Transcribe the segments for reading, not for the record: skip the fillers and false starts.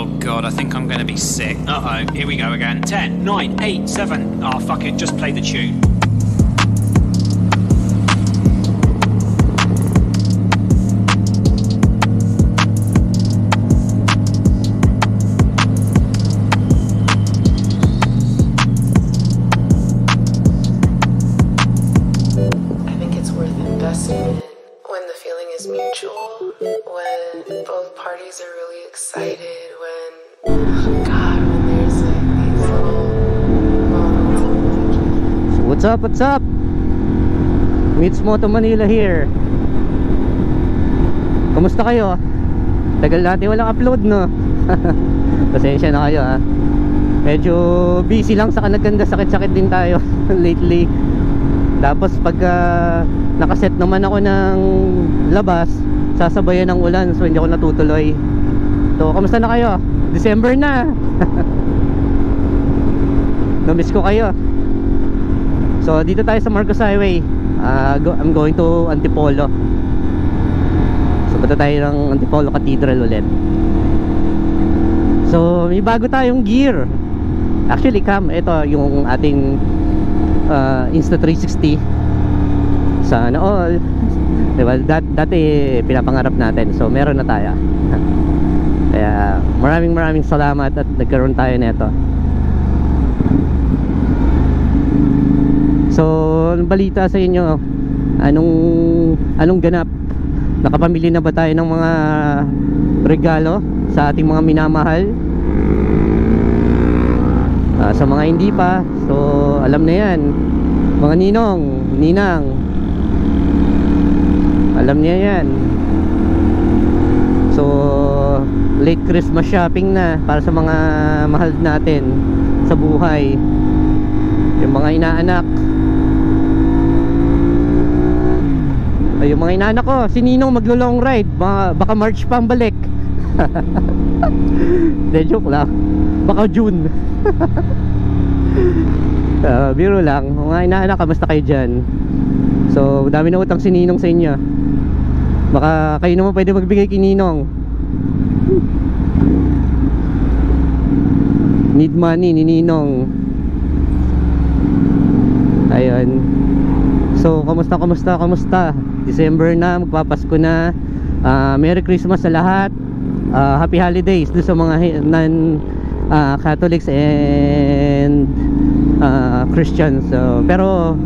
Oh god, I think I'm gonna be sick. Uh-oh, here we go again. 10, 9, 8, 7. Oh fuck it, just play the tune. Both parties are really excited when there's like these little moments. So what's up? Meets Moto Manila here. Kamusta kayo? Tagal natin walang upload, no? Pasensya na kayo, ha. Medyo busy lang sa kanaganda, sakit-sakit din tayo lately. Tapos pag nakaset naman ako ng labas, sasabayan ng ulan, so hindi ako natutuloy. So, kamusta na kayo? December na. Namiss ko kayo. So, dito tayo sa Marcos Highway. I'm going to Antipolo. So, punta tayo ng Antipolo Cathedral ulit. So, may bago tayong gear. Actually, Cam, ito yung ating Insta360. Sana all. Diba? Dati pinapangarap natin. So meron na tayo. Kaya maraming salamat at nagkaroon tayo nito. So anong balita sa inyo? Anong ganap? Nakapamili na ba tayo ng mga regalo sa ating mga minamahal? Sa mga hindi pa, so alam na yan. Mga ninong, ninang, alam niya yan. So late Christmas shopping na para sa mga mahal natin sa buhay, yung mga inaanak. Ay, yung mga inaanak ko, si Ninong maglo long ride, baka March pa ang balik. De, joke lang, baka June. Biro lang. Mga inaanak, kamusta kayo dyan? So dami na utang si Ninong sa inyo. Baka kayo naman pwede magbigay kay Ninong. Need money ni Ninong. Ayun. So kamusta? December na, magpapasko na. Merry Christmas sa lahat. Happy holidays do sa mga Catholics and Christians. So, pero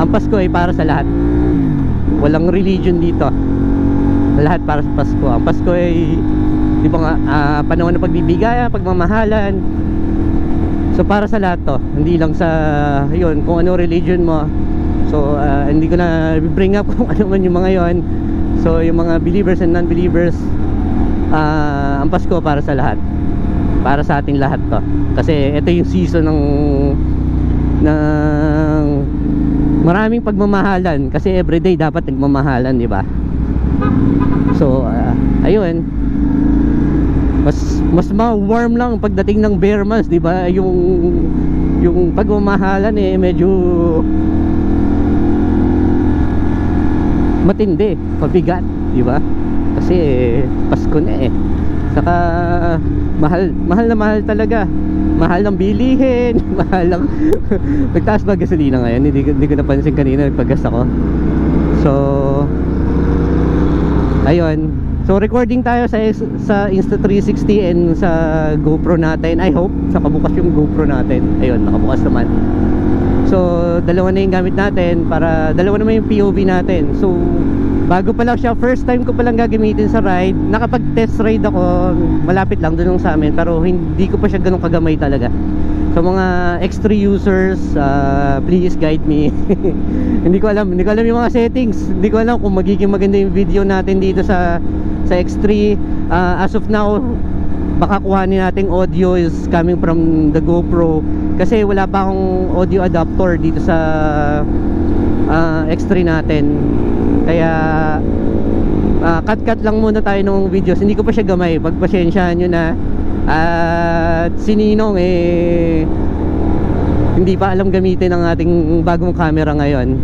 ang Pasko ay para sa lahat. Walang religion dito. Lahat para sa Pasko. Ang Pasko ay, di ba nga, panahon ng pagbibigayan, pagmamahalan. So para sa lahat to. Hindi lang sa, yun, kung ano religion mo. So hindi ko na bring up kung ano man yung mga yon. So yung mga believers and non-believers, ang Pasko para sa lahat. Para sa ating lahat to. Kasi ito yung season ng maraming pagmamahalan. Kasi everyday dapat nagmamahalan, di ba? So ayun, mas ma-warm lang pagdating ng bare months, di ba? Yung pagmamahalan medyo matindi, pabigat, di ba? Kasi Pasko na Saka mahal talaga. Mahal ng bilihin, mahal ng nagtaas ba gasolina ngayon? Hindi ko napansin kanina nagpagas ako. So ayun. So recording tayo sa Insta360 and sa GoPro natin. I hope saka bukas yung GoPro natin. Ayun, nakabukas naman. So dalawa na yung gamit natin, para dalawa naman yung POV natin. So bago pa lang siya, first time ko pa lang gagamitin sa ride. Nakapag-test ride ako, malapit lang doon sa amin, pero hindi ko pa siya ganun kagamay talaga. So mga X3 users, please guide me. Hindi ko alam yung mga settings. Hindi ko alam kung magiging maganda yung video natin dito sa X3. As of now, baka kuhanin nating audio is coming from the GoPro, kasi wala pa akong audio adapter dito sa X3 natin. Kaya cut lang muna tayo ng videos. Hindi ko pa siya gamay, pagpasensyahan nyo na. At si Ninong hindi pa alam gamitin ang ating bagong camera ngayon.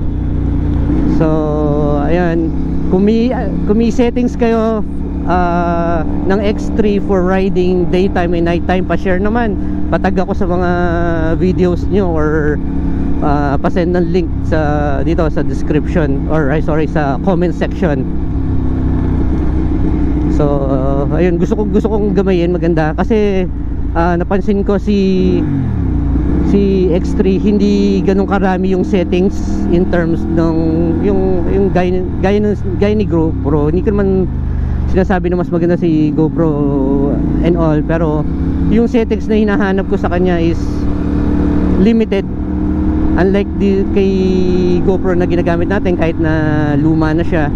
So ayan, kung may settings kayo, ng X3 for riding daytime and nighttime, pa-share naman, patag ako sa mga videos nyo, or pasend ng link sa dito sa description, or sorry, sa comment section. So ayun, gusto kong gamayin, maganda kasi napansin ko si X3 hindi ganun karami yung settings in terms ng yung gaya ni GoPro. Hindi ko naman sinasabi na mas maganda si GoPro and all, pero yung settings na hinahanap ko sa kanya is limited, unlike kay GoPro na ginagamit natin kahit na luma na siya.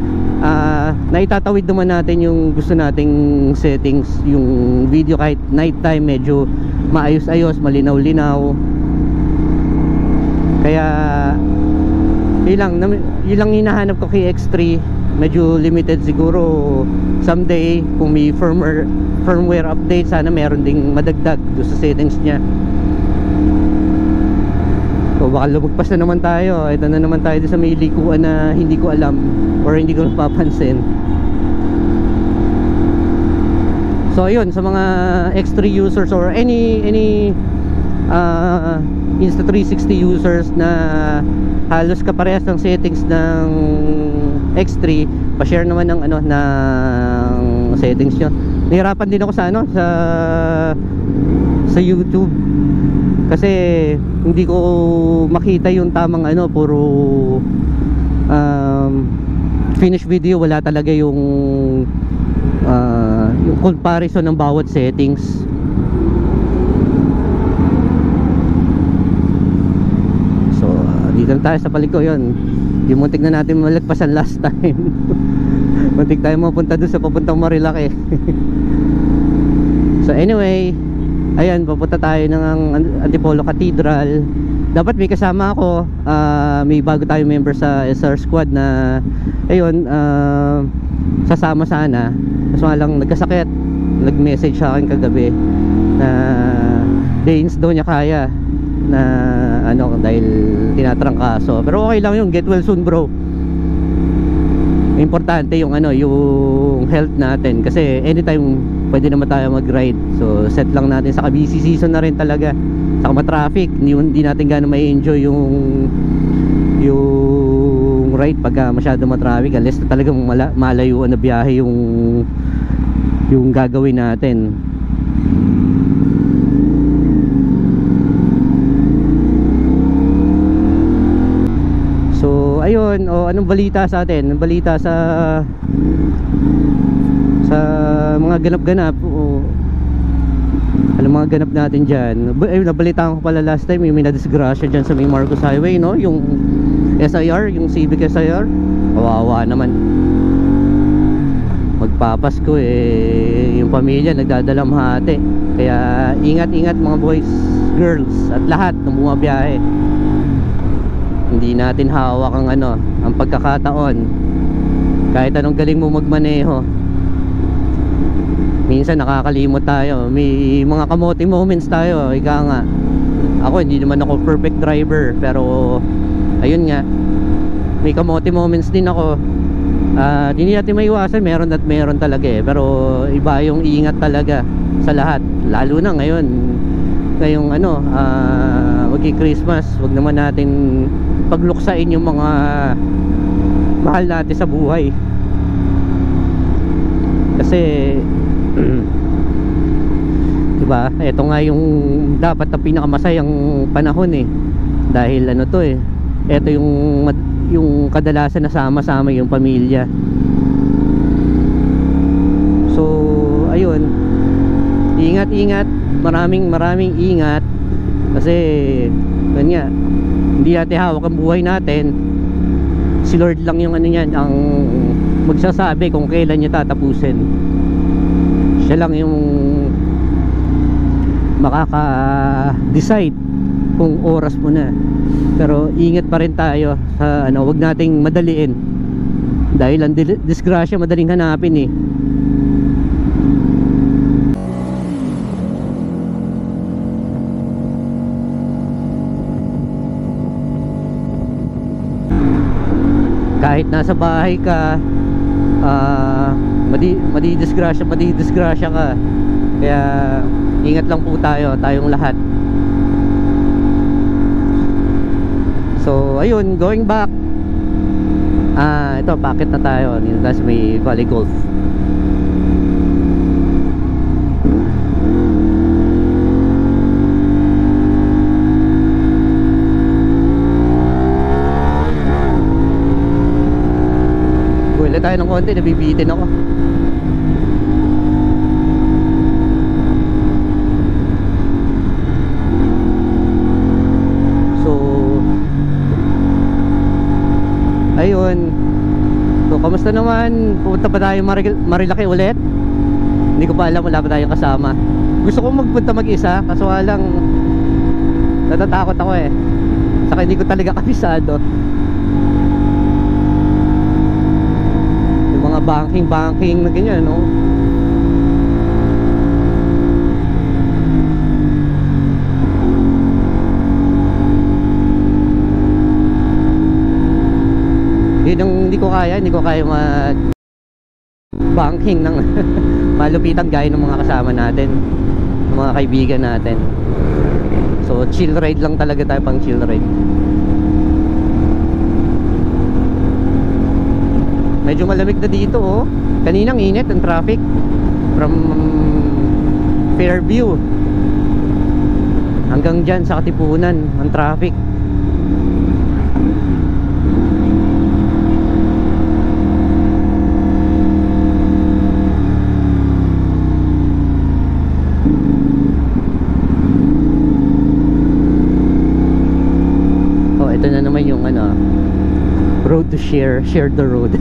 Naitatawid naman natin yung gusto nating settings, yung video kahit nighttime medyo maayos-ayos, malinaw-linaw. Kaya yun lang hinahanap ko kay X3. Medyo limited siguro. Someday kung may firmware update, sana meron ding madagdag doon sa settings niya. So baka lumagpas na naman tayo. Ito na naman tayo sa may likuan na hindi ko alam or hindi ko napapansin. So ayun, sa mga X3 users or any Insta360 users na halos kaparehas ng settings ng X3, pa-share naman ng ng settings nyo. Nahirapan din ako sa YouTube kasi hindi ko makita yung tamang puro finish video. Wala talaga yung comparison ng bawat settings. So dito tayo sa paliko. Yun, yung muntik na natin malagpasan last time. Muntik tayo mapunta doon sa papuntang Marilaki. So anyway, ayan, papunta tayo ng Antipolo Cathedral. Dapat may kasama ako, may bago tayong member sa SR Squad na ayun, sasama sana. Kaso nga lang nagkasakit. Nag-message sa akin kagabi na days daw niya kaya na dahil tinatrangkaso. Pero okay lang yun, get well soon bro. Importante yung yung health natin kasi anytime pwede naman tayo mag-ride. So set lang natin, sa busy season na rin talaga. Saka ma-traffic, hindi natin gano'ng ma-enjoy yung ride pagka masyado ma-traffic, unless na talagang malayuan na biyahe yung gagawin natin. So ayun, anong balita sa atin? Anong balita sa mga ganap-ganap? Anong mga ganap natin dyan? Nabalitaan ko pala last time, yung may nadisgrasya dyan sa may Marcos Highway, no? Yung SIR, yung Civic SIR, kawawa naman. Magpapasko yung pamilya nagdadalamhati. Kaya ingat-ingat mga boys, girls, at lahat ng bumabiyahe. Hindi natin hawak ang pagkakataon. Kahit anong galing mo magmaneho, minsan nakakalimot tayo. May mga kamote moments tayo, ika nga. Ako hindi naman ako perfect driver, pero ayun nga, may kamote moments din ako. Hindi natin maiwasan, meron at meron talaga pero iba yung ingat talaga sa lahat. Lalo na ngayong magki-Christmas, wag naman natin pagluksain yung mga mahal natin sa buhay. Kasi diba, ito nga yung dapat na pinakamasayang panahon dahil ito yung kadalasan na sama-sama yung pamilya. So ayun, ingat-ingat, maraming ingat kasi nga, hindi natin hawak ang buhay natin. Si Lord lang yung ang magsasabi kung kailan niya tatapusin. Siya lang yung makaka-decide kung oras mo na. Pero ingat pa rin tayo sa wag nating madaliin dahil ang disgrasya madaling hanapin Kahit nasa bahay ka, madidisgrasya ka. Kaya ingat lang po tayong lahat. So ayun, going back, ito, packet na tayo. Tapos may Valley Golf. Buwela tayo ng konti, nabibitin ako. Ayun. So, kamusta naman? Pupunta pa tayo Marilaki ulit? Hindi ko pa alam, wala pa tayong kasama. Gusto ko magpunta mag-isa, kaso lang natatakot ako eh. Saka hindi ko talaga kabisado. Yung mga banking na ganyan, no? Yun ang hindi ko kaya mag banking ng malupitan gaya ng mga kasama natin, ng mga kaibigan natin. So chill ride lang talaga tayo, pang chill ride. Medyo malamig na dito, oh. Kaninang init ang traffic from Fairview hanggang dyan sa Katipunan ang traffic. Ito na naman yung road to share the road.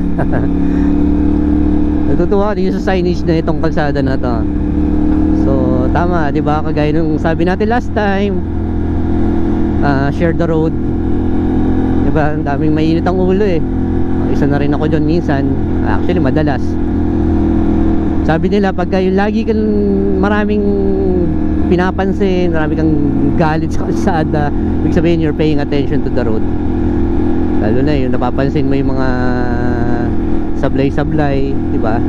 Natutuwa din sa signage na itong kalsada na to. So tama, di ba, kagaya nung sabi natin last time, share the road, di ba? Ang daming mainit ang ulo eh. Isa na rin ako dyan minsan, actually madalas. Sabi nila pagka yung lagi kang maraming pinapansin, marami kang galit sa kalsada, ibig sabihin you're paying attention to the road. Lalo na yung napapansin mo yung mga sablay-sablay, di ba?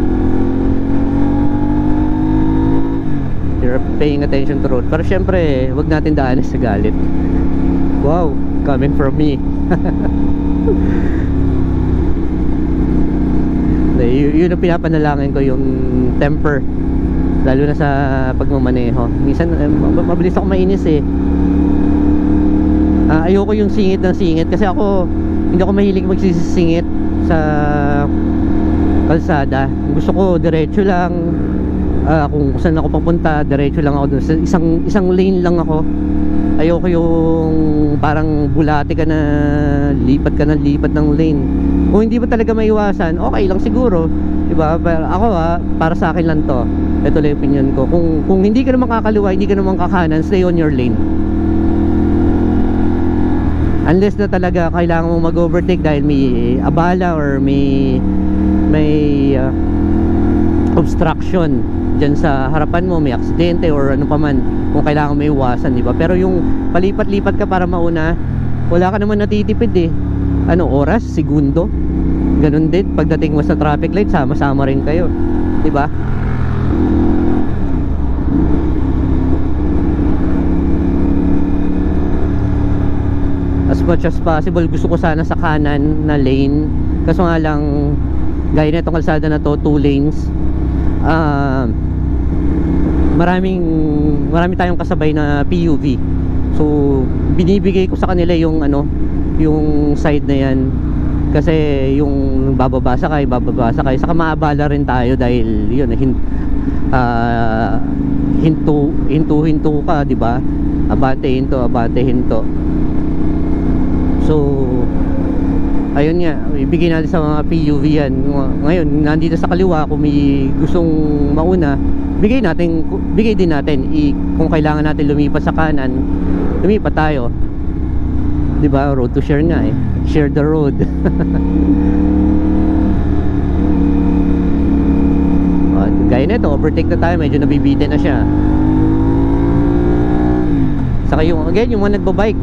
You're paying attention to the road. Pero syempre, wag natin daanin sa galit. Wow, coming from me. Yun ang pinapanalangin ko, yung temper, lalo na sa pagmamaneho. Minsan mabilis ako mainis eh. Ayoko yung singit ng singit, kasi hindi ako mahilig magsisingit sa kalsada. Gusto ko diretso lang. Kung saan ako papunta, diretso lang ako dun. Sa isang lane lang ako. Ayoko yung parang bulate ka na lipat ng lane. Kung hindi mo talaga maiwasan, okay lang siguro, diba? Pero ako para sa akin lang to. Ito lang yung opinion ko. Kung hindi ka naman kakaliwa, hindi ka naman kakanan, stay on your lane. Unless na talaga kailangan mo mag-overtake dahil may abala or may obstruction dyan sa harapan mo, may aksidente or ano pa man, kung kailangan may iwasan, di ba? Pero yung palipat-lipat ka para mauna, wala ka naman natitipid eh. Oras, segundo. Ganun din pagdating mo sa traffic light, sama-sama rin kayo, di ba? As much as possible, gusto ko sana sa kanan na lane, kaso nga lang gaya na itong kalsada na to, 2 lanes. Marami tayong kasabay na PUV, so binibigay ko sa kanila yung yung side na yan, kasi yung bababa sakay, saka maabala rin tayo dahil yun, hinto ka, di ba? Abante hinto. So ayun nga, ibigay natin sa mga PUV yan. Ngayon, nandito sa kaliwa, kung may gustong mauna, bigay din natin. Kung kailangan natin lumipat sa kanan, lumipat tayo, diba? Road to share nga eh. Share the road. Gaya na ito, overtake na tayo, medyo nabibitin na siya. Saka yung mga nagbabike,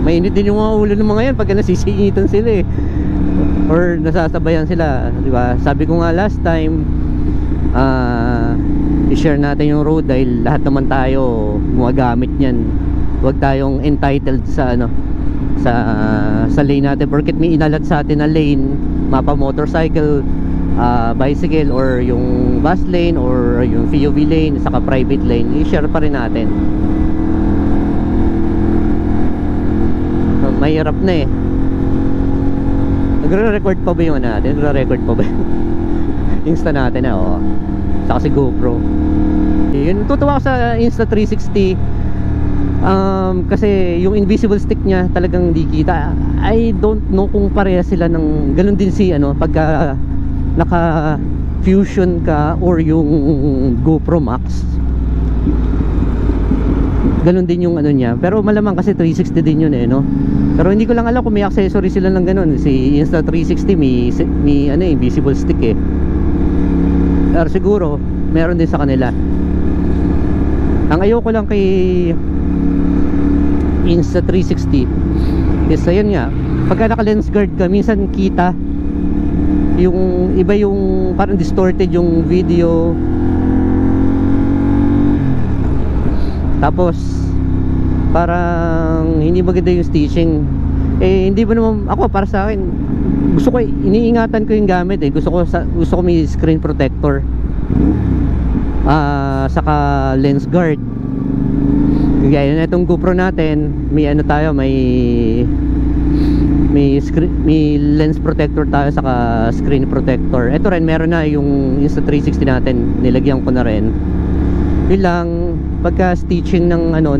mainit din yung mga ulo ng mga yan pagka nasisingitan sila eh, or nasasabayan sila, di ba? Sabi ko nga last time, i-share natin yung road dahil lahat naman tayo gumagamit niyan. Huwag tayong entitled sa ano, sa lane natin porket may inalat sa atin na lane, mapa motorcycle, bicycle, or yung bus lane, or yung POV lane, saka private lane, i-share pa rin natin. Mahirap na eh. Nagre-record pa ba yung ano natin? Nagre-record pa ba Insta natin na, oo. Saka si GoPro. Yun, tutuwa ako sa Insta360. Kasi yung invisible stick niya talagang di kita. I don't know kung pareha sila ng ganun din si ano, pagka naka Fusion ka or yung GoPro Max, ganun din yung ano niya. Pero malamang kasi 360 din yun eh, no? Pero hindi ko lang alam kung may accessory sila ng ganun. Si Insta360 may ano, invisible stick eh. Pero siguro meron din sa kanila. Ang ayoko lang kay Insta360 is ayun nga, pagka naka lens guard ka, minsan kita yung iba, yung parang distorted yung video. Tapos parang hindi maganda yung stitching. Eh hindi ba naman ako, para sa akin gusto ko, iniingatan ko yung gamit eh. Gusto ko may screen protector, saka lens guard. Gaya na itong GoPro natin, may ano tayo, may lens protector tayo, saka screen protector. Ito rin meron na yung Insta360 natin, nilagyan ko na rin. Yun lang, pagka stitching ng ano,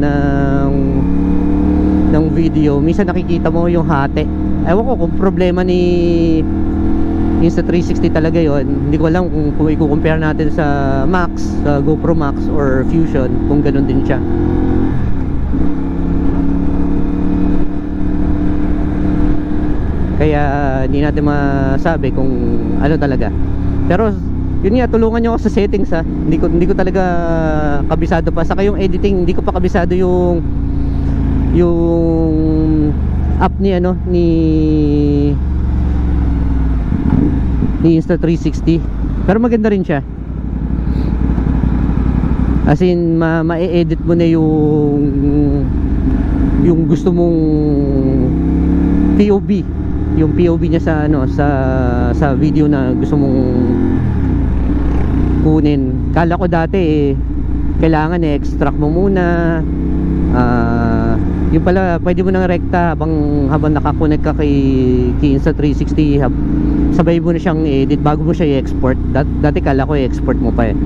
ng video, minsan nakikita mo yung hati. Ewan ko kung problema ni Insta360 talaga yon. Hindi ko alam kung i-compare natin sa Max, sa GoPro Max or Fusion, kung ganun din siya. Kaya hindi natin masabi kung ano talaga. Pero yun nga, tulungan nyo ako sa settings ha. Hindi ko talaga kabisado pa. Saka yung editing, hindi ko pa kabisado yung app ni ano, ni Insta360. Pero maganda rin siya. As in ma-edit mo na yung gusto mong POV, yung POV niya sa ano, sa video na gusto mong kunin. Kala ko dati kailangan extract mo muna, yung pala pwede mo nang rekta habang nakakonect ka kay Insta360, sabay mo na siyang edit bago mo siya i-export. Dati kala ko i-export mo pa eh.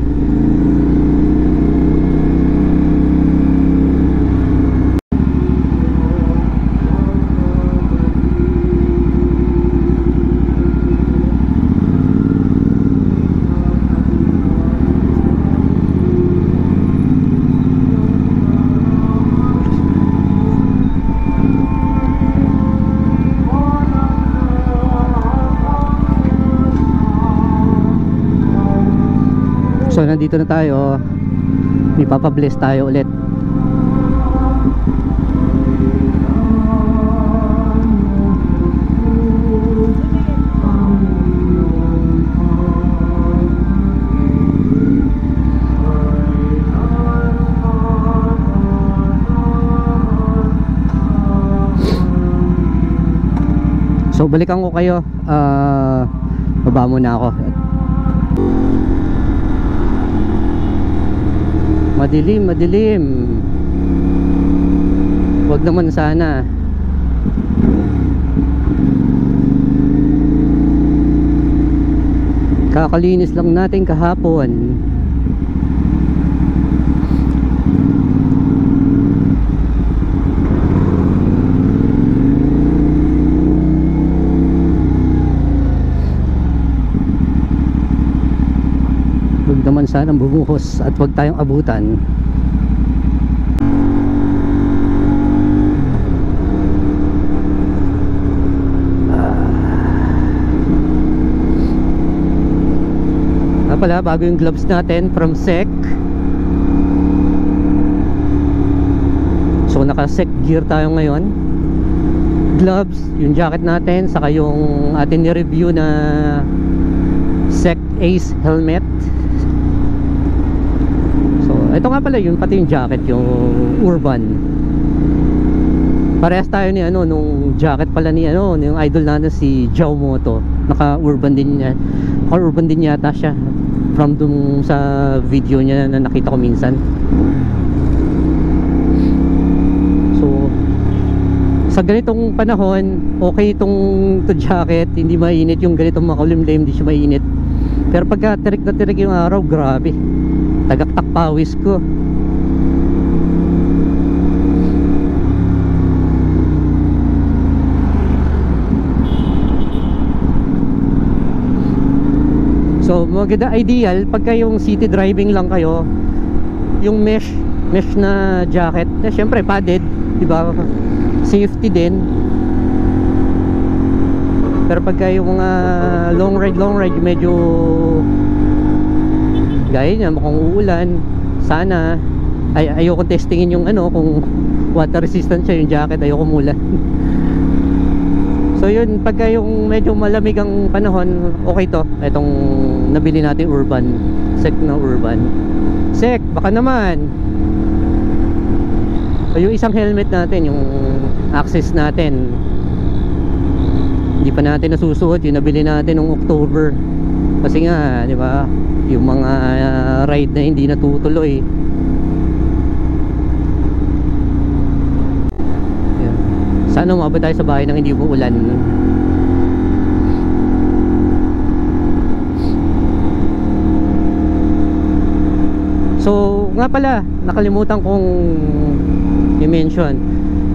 So nandito na tayo, may papabless tayo ulit. So balikan ko kayo, baba muna ako. Madilim. Wag naman sana. Kakalinis lang natin kahapon. Naman sana bumuhos at wag tayong abutan. Pala, bago yung gloves natin from SEC. So naka SEC gear tayo ngayon. Gloves, yung jacket natin, saka yung atin ni-review na SEC Ace helmet. Ito nga pala yun, pati yung jacket, yung Urban. Parehas tayo ni ano, nung jacket pala ni ano, yung idol natin si Joe Moto. Naka-urban din niya. Naka-urban din yata siya from dun sa video niya na nakita ko minsan. So sa ganitong panahon, okay itong to jacket, hindi mainit. Yung ganitong makulimlim, hindi siya mainit. Pero pagka tirik na tirik yung araw, grabe, tagaktak pawis ko. So maganda, ideal pagka yung city driving lang kayo, yung mesh na jacket, syempre padded, di ba? Safety din. Pero pagka yung mga long ride medyo gaya niya, mukhang uulan, sana ayoko testingin yung ano, kung water resistant siya yung jacket, ayoko mulan. So yun, pagka yung medyo malamig ang panahon, okay to. Itong nabili natin Urban, Sek na Urban. Sek, baka naman. So yung isang helmet natin, yung Access natin, hindi pa natin nasusuot. Yung nabili natin noong October. Kasi nga, di ba, yung mga ride na hindi natutuloy. Sana umabot tayo sa bahay nang hindi uulan. So nga pala, nakalimutan kong i-mention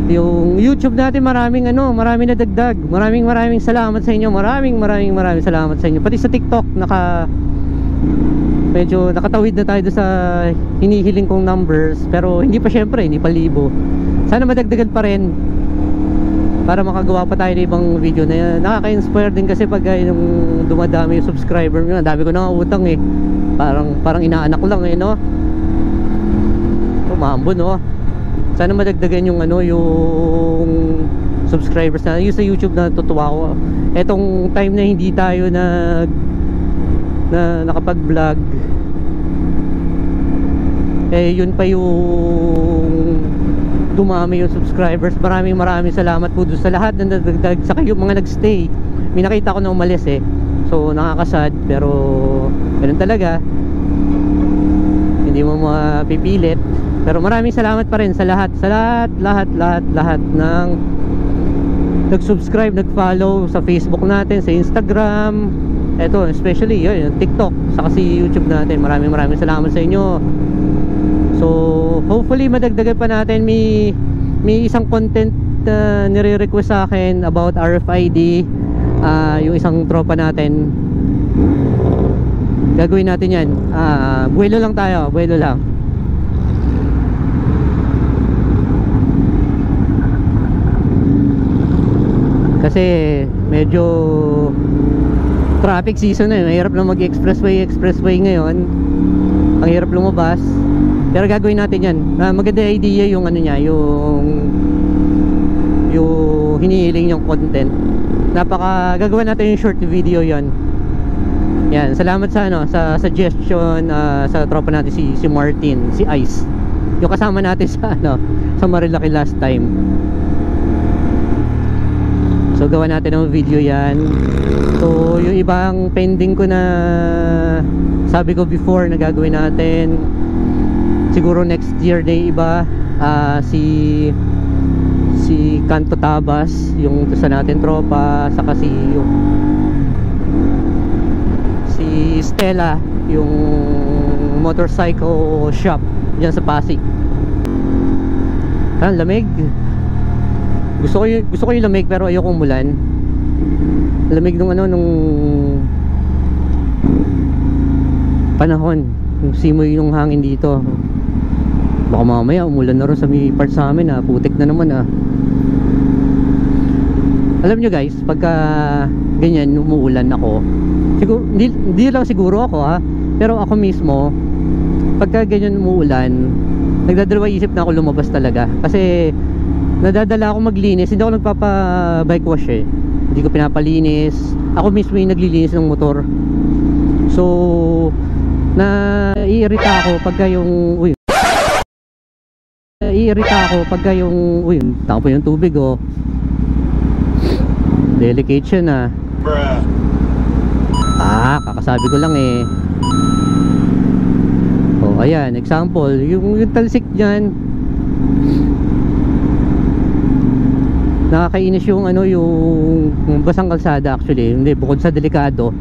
yung YouTube natin. Maraming nadagdag. Maraming salamat sa inyo. Maraming salamat sa inyo. Pati sa TikTok medyo nakatawid na tayo sa hinihiling kong numbers, pero hindi pa, syempre hindi pa libo. Sana madagdagan pa rin para makagawa pa tayo ng ibang video na nakaka-inspire din. Kasi pag yung dumadami yung subscriber nyo, dami ko na utang eh, parang inaanak ko lang eh, no? Umambo, no? Sana madagdagan yung yung subscribers na yung sa YouTube. Na tutuwa ko etong time na hindi tayo na nakapag-vlog, eh yun pa yung dumami yung subscribers. Maraming salamat po doon sa lahat na nadagdag, saka yung mga nagstay. May nakita ko na umalis eh, so nakakasad, pero ganun talaga, hindi mo mapipilit. Pero maraming salamat pa rin sa lahat ng nag-subscribe, nag-follow sa Facebook natin, sa Instagram, eto especially yun, TikTok, saka si YouTube natin. Maraming salamat sa inyo. So hopefully madagdagan pa natin. May isang content nire-request sa akin about RFID, yung isang tropa natin. Gagawin natin yan. Buwelo lang tayo, buwelo lang. Kasi medyo traffic season na yun. Mahirap na expressway ngayon. Ang hirap lumabas. Pero gagawin natin yan. Maganda idea yung niya, yung hinihiling yung content. Gagawin natin yung short video yon. Yan, salamat sa suggestion sa tropa natin si Martin, si Ice. Yung kasama natin sa Marilaki last time. So gawa natin ng video yan. So yung ibang pending ko na sabi ko before na gagawin natin, siguro next year na iba. Si Kanto Tabas, yung sa natin tropa, saka si Stella, yung motorcycle shop dyan sa Pasig. Lamig. Gusto ko yung lamig, pero ayokong mulan. Lamig nung panahon, yung simoy ng hangin dito. Baka mamaya umulan na rin sa may part sa amin, putik na naman. Alam nyo guys, pagka ganyan umuulan ako, siguro, hindi lang siguro ako pero ako mismo, pagka ganyan umuulan, nagdadalawa isip na ako lumabas talaga. Kasi nadadala ako maglinis. Hindi ako nagpapa-bike wash eh. Hindi ko pinapalinis. Ako mismo yung naglilinis ng motor. So naiirita ako pagka yung naiirita ako pagka yung uy, tapo yung tubig oh. Delicate siya na. Kakasabi ko lang eh. Oh, ayan, example, yung talsik diyan. Nakakainis yung ano, yung basang kalsada actually. Hindi, bukod sa delikado.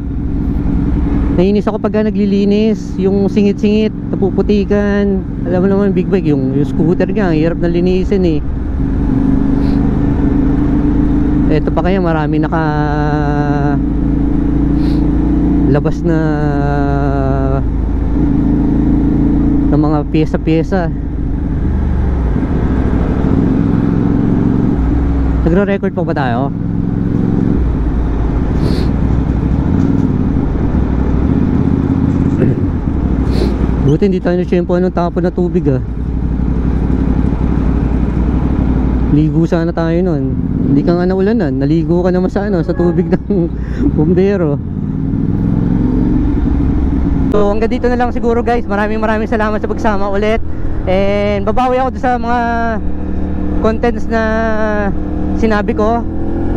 Nainis ako pagka naglilinis, yung singit-singit, napuputikan. Alam mo naman big bike, yung scooter nga, hirap na linisin eh. Ito pa kaya marami naka labas na ng mga pyesa-pyesa. Nagre-record pa ba tayo? Buti hindi tayo na-shampoo ng tapon na tubig ah. Ligo sana tayo nun. Hindi ka nga naulanan. Naligo ka naman sa ano, sa tubig ng bumbero. So hanggang dito na lang siguro guys. Maraming salamat sa pagsama ulit. And babawi ako sa mga contents na sinabi ko.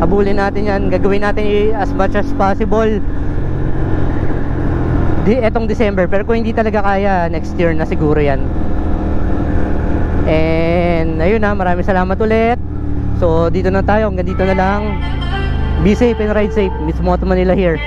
Habulin natin yan. Gagawin natin as much as possible etong December. Pero kung hindi talaga kaya, next year na siguro yan. And ayun na, maraming salamat ulit. So dito na tayo, hanggang dito na lang. Be safe and ride safe. Miss Moto Manila here.